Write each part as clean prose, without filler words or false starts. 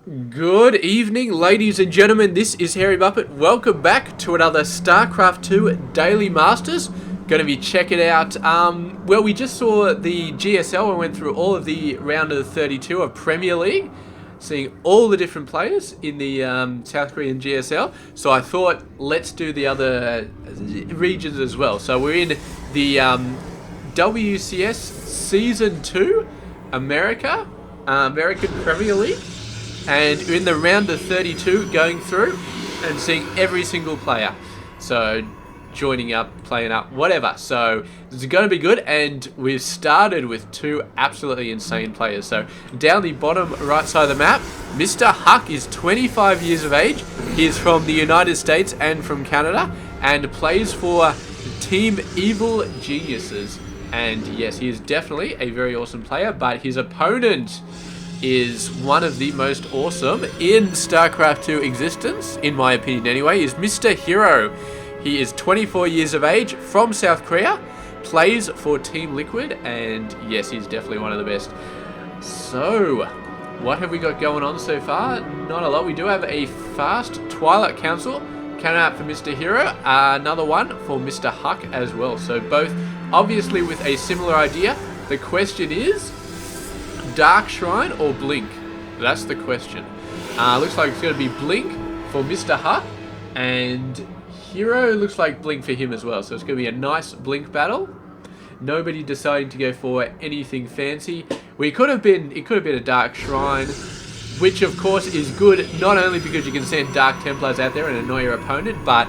Good evening, ladies and gentlemen. This is Harry Buppet. Welcome back to another StarCraft 2 Daily Masters. Going to be checking out, well, we just saw the GSL and went through all of the round of 32 of Premier League, seeing all the different players in the South Korean GSL. So I thought, let's do the other regions as well. So we're in the WCS Season 2 American Premier League. And in the round of 32, going through and seeing every single player. So joining up, playing up, whatever. So this is going to be good. And we've started with two absolutely insane players. So down the bottom right side of the map, Mr. HuK is 25 years of age. He is from the United States and from Canada and plays for Team Evil Geniuses. And yes, he is definitely a very awesome player, but his opponent is one of the most awesome in StarCraft 2 existence, in my opinion anyway, is Mr. HerO. He is 24 years of age, from South Korea, plays for Team Liquid, and yes, he's definitely one of the best. So, what have we got going on so far? Not a lot. We do have a fast Twilight Council coming out for Mr. HerO, another one for Mr. HuK as well. So both obviously with a similar idea. The question is, Dark Shrine or Blink? That's the question. Looks like it's going to be Blink for Mr. HuK, and HerO looks like Blink for him as well. So it's going to be a nice Blink battle. Nobody deciding to go for anything fancy. It could have been a Dark Shrine, which of course is good not only because you can send Dark Templars out there and annoy your opponent, but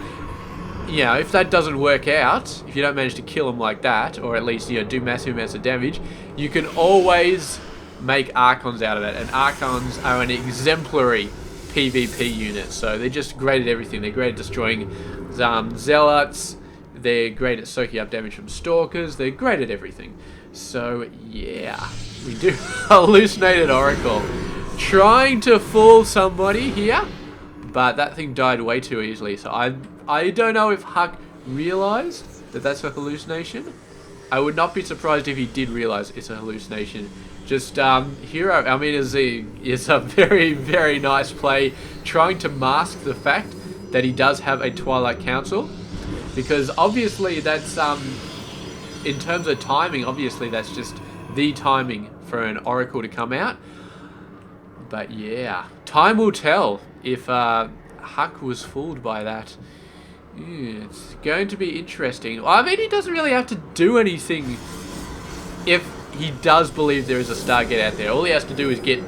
you know, if that doesn't work out, if you don't manage to kill them like that, or at least do massive amounts of damage, you can always make Archons out of it, and Archons are an exemplary PvP unit, so they're just great at everything. They're great at destroying Zealots, they're great at soaking up damage from Stalkers, they're great at everything. So yeah, we do Hallucinated Oracle. Trying to fool somebody here, but that thing died way too easily, so I don't know if HuK realized that that's a hallucination. I would not be surprised if he did realize it's a hallucination. Just HerO, I mean, is a very, very nice play, trying to mask the fact that he does have a Twilight Council, because obviously that's in terms of timing, obviously that's just the timing for an Oracle to come out. But yeah, time will tell if HuK was fooled by that. Yeah, it's going to be interesting. Well, I mean, he doesn't really have to do anything if he does believe there is a Stargate out there. All he has to do is get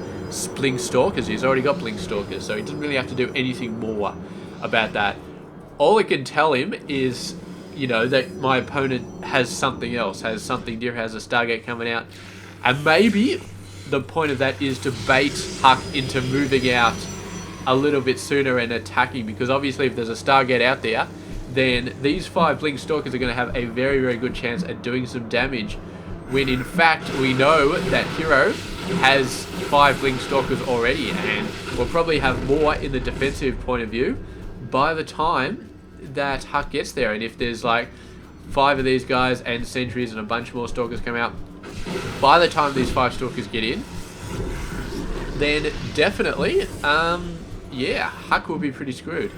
Blink Stalkers. He's already got Blink Stalkers, so he doesn't really have to do anything more about that. All it can tell him is, that my opponent has something else, has something different, has a Stargate coming out. And maybe the point of that is to bait HuK into moving out a little bit sooner and attacking, because obviously if there's a Stargate out there, then these 5 Blink Stalkers are going to have a very, very good chance at doing some damage, when in fact we know that HerO has 5 Blink Stalkers already, and will probably have more in the defensive point of view by the time that HuK gets there. And if there's like 5 of these guys and sentries and a bunch more Stalkers come out, by the time these 5 Stalkers get in, then definitely, yeah, HuK will be pretty screwed,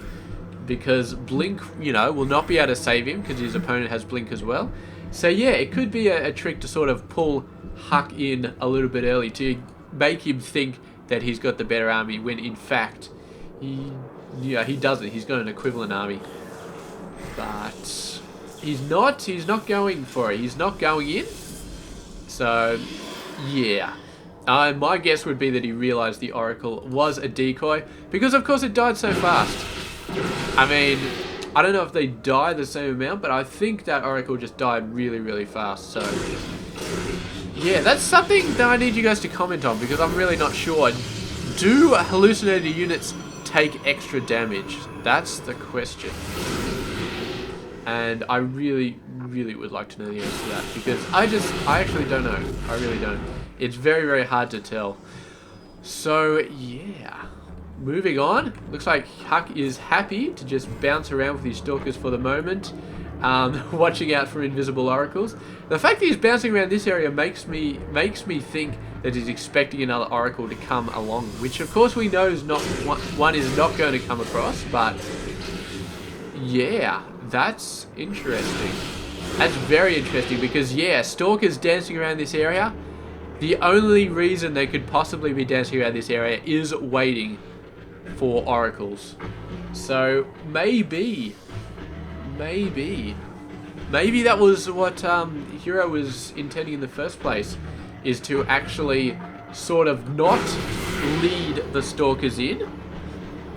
because Blink, will not be able to save him because his opponent has Blink as well. So yeah, it could be a trick to sort of pull HuK in a little bit early to make him think that he's got the better army, when in fact he doesn't. He's got an equivalent army, but he's not going for it. He's not going in. So yeah, my guess would be that he realized the Oracle was a decoy, because of course it died so fast. I mean, I don't know if they die the same amount, but I think that Oracle just died really, really fast. So yeah, that's something that I need you guys to comment on, because I'm really not sure. Do hallucinated units take extra damage? That's the question. And I really, really would like to know the answer to that, because I actually don't know. I really don't. It's very, very hard to tell. So yeah, moving on. Looks like HuK is happy to just bounce around with his Stalkers for the moment, watching out for invisible oracles. The fact that he's bouncing around this area makes me think that he's expecting another Oracle to come along, which of course we know is not one is not going to come across, but yeah, that's interesting. That's very interesting because, yeah, Stalkers dancing around this area, the only reason they could possibly be dancing around this area is waiting for Oracles. So maybe that was what HerO was intending in the first place, is to actually sort of not lead the Stalkers in,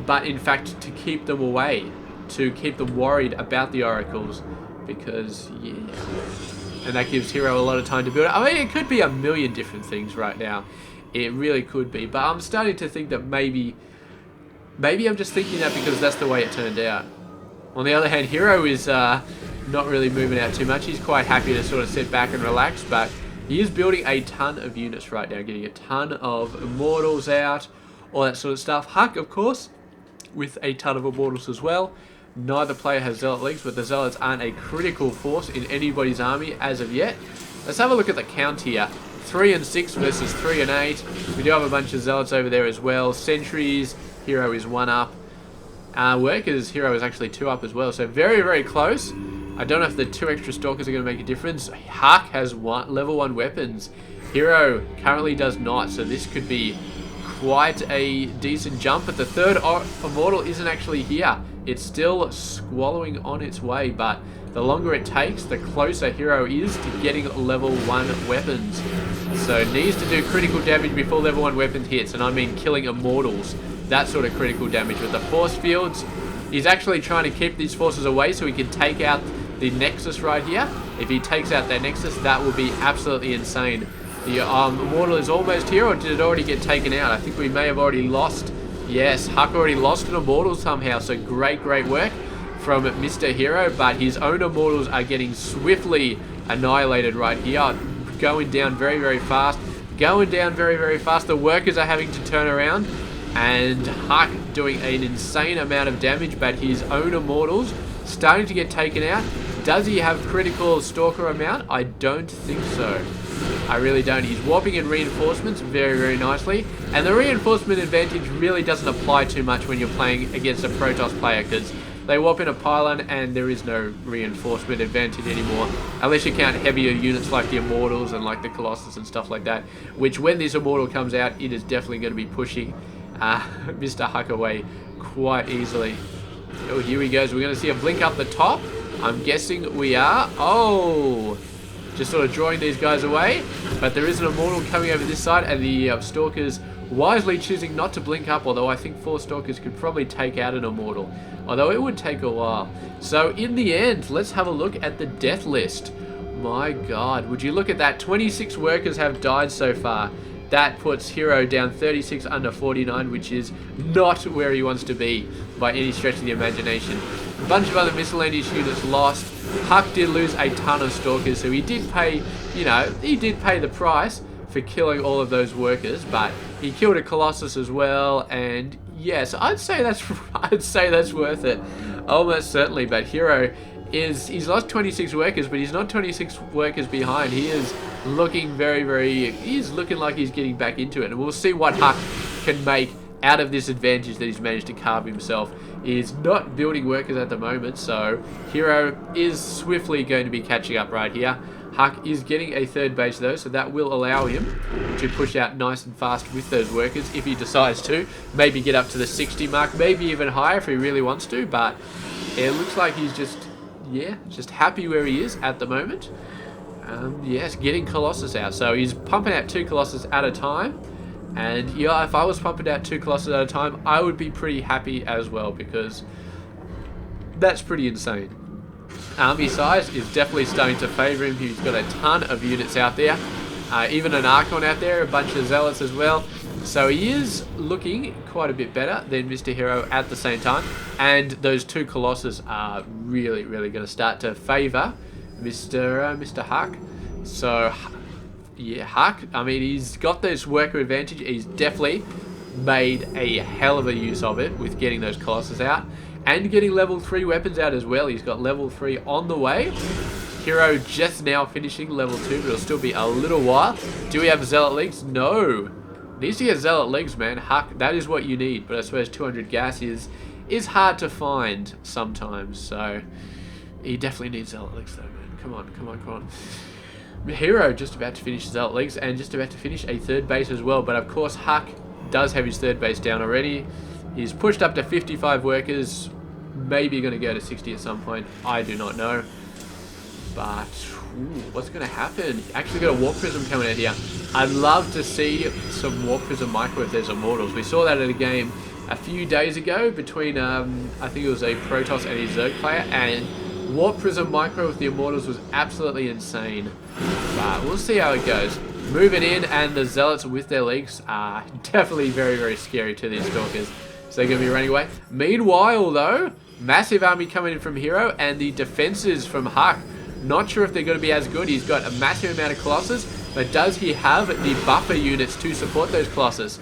but in fact to keep them away, to keep them worried about the Oracles, because, yeah. And that gives HerO a lot of time to build it. I mean, it could be a million different things right now. It really could be. But I'm starting to think that maybe I'm just thinking that because that's the way it turned out. On the other hand, HerO is not really moving out too much. He's quite happy to sort of sit back and relax, but he is building a ton of units right now, getting a ton of Immortals out, all that sort of stuff. HuK, of course, with a ton of Immortals as well. Neither player has Zealot legs, but the Zealots aren't a critical force in anybody's army as of yet. Let's have a look at the count here. 3 and 6 versus 3 and 8. We do have a bunch of Zealots over there as well. Sentries, HerO is 1 up. Workers, HerO is actually 2 up as well. So very, very close. I don't know if the 2 extra Stalkers are going to make a difference. HuK has level 1 weapons. HerO currently does not, so this could be quite a decent jump. But the 3rd Immortal isn't actually here. It's still squallowing on its way, but the longer it takes, the closer HerO is to getting level 1 weapons. So needs to do critical damage before level 1 weapons hits, and I mean killing Immortals. That sort of critical damage. With the force fields, he's actually trying to keep these forces away so he can take out the Nexus right here. If he takes out that Nexus, that will be absolutely insane. The Immortal is almost here, or did it already get taken out? I think we may have already lost. Yes, HuK already lost an Immortal somehow, so great work from Mr. HerO, but his own Immortals are getting swiftly annihilated right here, going down very fast, The workers are having to turn around, and HuK doing an insane amount of damage, but his own Immortals starting to get taken out. Does he have critical Stalker amount? I don't think so. I really don't. He's warping in reinforcements very nicely, and the reinforcement advantage really doesn't apply too much when you're playing against a Protoss player, because they warp in a pylon and there is no reinforcement advantage anymore, unless you count heavier units like the Immortals and like the Colossus and stuff like that, which when this Immortal comes out, it is definitely going to be pushing Mr. HuK away quite easily. Oh, here he goes. We're going to see a blink up the top. I'm guessing we are. Oh, just sort of drawing these guys away, but there is an Immortal coming over this side, and the Stalkers wisely choosing not to blink up, although I think 4 Stalkers could probably take out an Immortal, although it would take a while. So in the end, let's have a look at the death list. My god, would you look at that? 26 workers have died so far. That puts HerO down 36 under 49, which is not where he wants to be by any stretch of the imagination. A bunch of other miscellaneous units lost. HuK did lose a ton of Stalkers, so he did pay, he did pay the price for killing all of those workers, but he killed a Colossus as well, and yes, I'd say that's worth it. Almost certainly, but HerO he's lost 26 workers, but he's not 26 workers behind. He is looking he's looking like he's getting back into it, and we'll see what HuK can make out of this advantage that he's managed to carve himself. He's not building workers at the moment, so HerO is swiftly going to be catching up right here. HuK is getting a 3rd base though, so that will allow him to push out nice and fast with those workers if he decides to. Maybe get up to the 60 mark, maybe even higher if he really wants to, but it looks like he's just happy where he is at the moment. Yes, getting Colossus out. So he's pumping out 2 Colossus at a time. And yeah, if I was pumping out 2 Colossus at a time, I would be pretty happy as well, because that's pretty insane. Army size is definitely starting to favour him. He's got a ton of units out there. Even an Archon out there, a bunch of Zealots as well. So he is looking quite a bit better than Mr. HerO at the same time. And those 2 Colossus are really going to start to favour Mr. HuK. So yeah, HuK, I mean, he's got this worker advantage. He's definitely made a hell of a use of it with getting those Colossus out and getting level 3 weapons out as well. He's got level 3 on the way. HerO just now finishing level 2, but it'll still be a little while. Do we have Zealot legs? No. Needs to get Zealot legs, man. HuK, that is what you need. But I suppose 200 gas is hard to find sometimes. So he definitely needs Zealot legs though, man. Come on, come on, come on. HerO just about to finish Zealot legs and just about to finish a third base as well. But of course, HuK does have his third base down already. He's pushed up to 55 workers. Maybe going to go to 60 at some point. I do not know. But ooh, what's going to happen? Actually got a Warp Prism coming out here. I'd love to see some Warp Prism micro if there's Immortals. We saw that at a game a few days ago between, I think it was a Protoss and a Zerg player. And Warp Prism micro with the Immortals was absolutely insane. But we'll see how it goes. Moving in, and the Zealots with their legs are definitely very, very scary to these Stalkers. So they're going to be running away. Meanwhile, though, massive army coming in from HerO, and the defenses from HuK. Not sure if they're going to be as good. He's got a massive amount of Colossus, but does he have the buffer units to support those Colossus?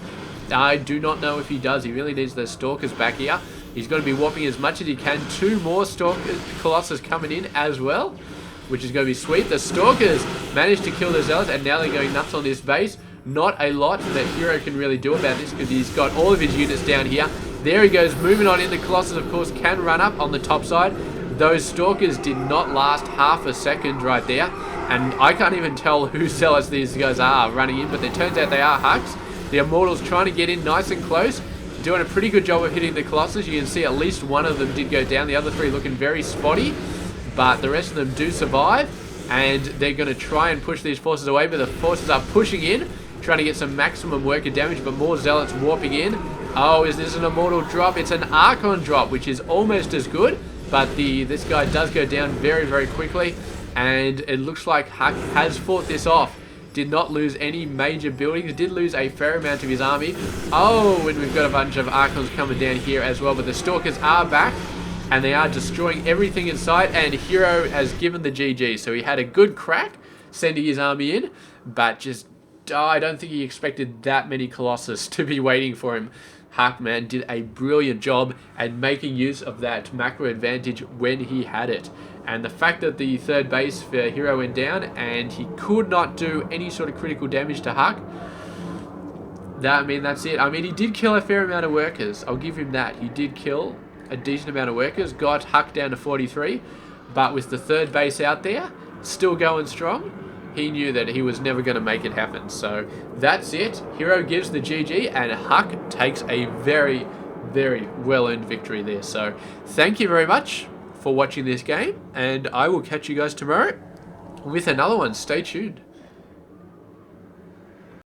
I do not know if he does. He really needs those Stalkers back here. He's going to be warping as much as he can. 2 more Colossus coming in as well, which is going to be sweet. The Stalkers managed to kill the Zealots, and now they're going nuts on this base. Not a lot that HerO can really do about this because he's got all of his units down here. There he goes, moving on in. The Colossus, of course, can run up on the top side. Those Stalkers did not last half a second right there. And I can't even tell who Zealots these guys are running in, but it turns out they are HuKs. The Immortals trying to get in nice and close. Doing a pretty good job of hitting the Colossus. You can see at least one of them did go down. The other 3 looking very spotty. But the rest of them do survive. And they're going to try and push these forces away. But the forces are pushing in, trying to get some maximum worker damage. But more Zealots warping in. Oh, is this an Immortal drop? It's an Archon drop, which is almost as good. But this guy does go down very, very quickly. And it looks like HuK has fought this off. Did not lose any major buildings. Did lose a fair amount of his army. Oh, and we've got a bunch of Archons coming down here as well. But the Stalkers are back. And they are destroying everything in sight. And HerO has given the GG. So he had a good crack sending his army in. But just, I don't think he expected that many Colossus to be waiting for him. HuK, man, did a brilliant job at making use of that macro advantage when he had it. And the fact that the third base for HerO went down and he could not do any sort of critical damage to HuK, that's it. I mean, he did kill a fair amount of workers. I'll give him that. He did kill a decent amount of workers, got HuK down to 43, but with the third base out there, still going strong, he knew that he was never going to make it happen. So that's it. HerO gives the GG, and HuK takes a very, very well-earned victory there. So thank you very much for watching this game, and I will catch you guys tomorrow with another one. Stay tuned.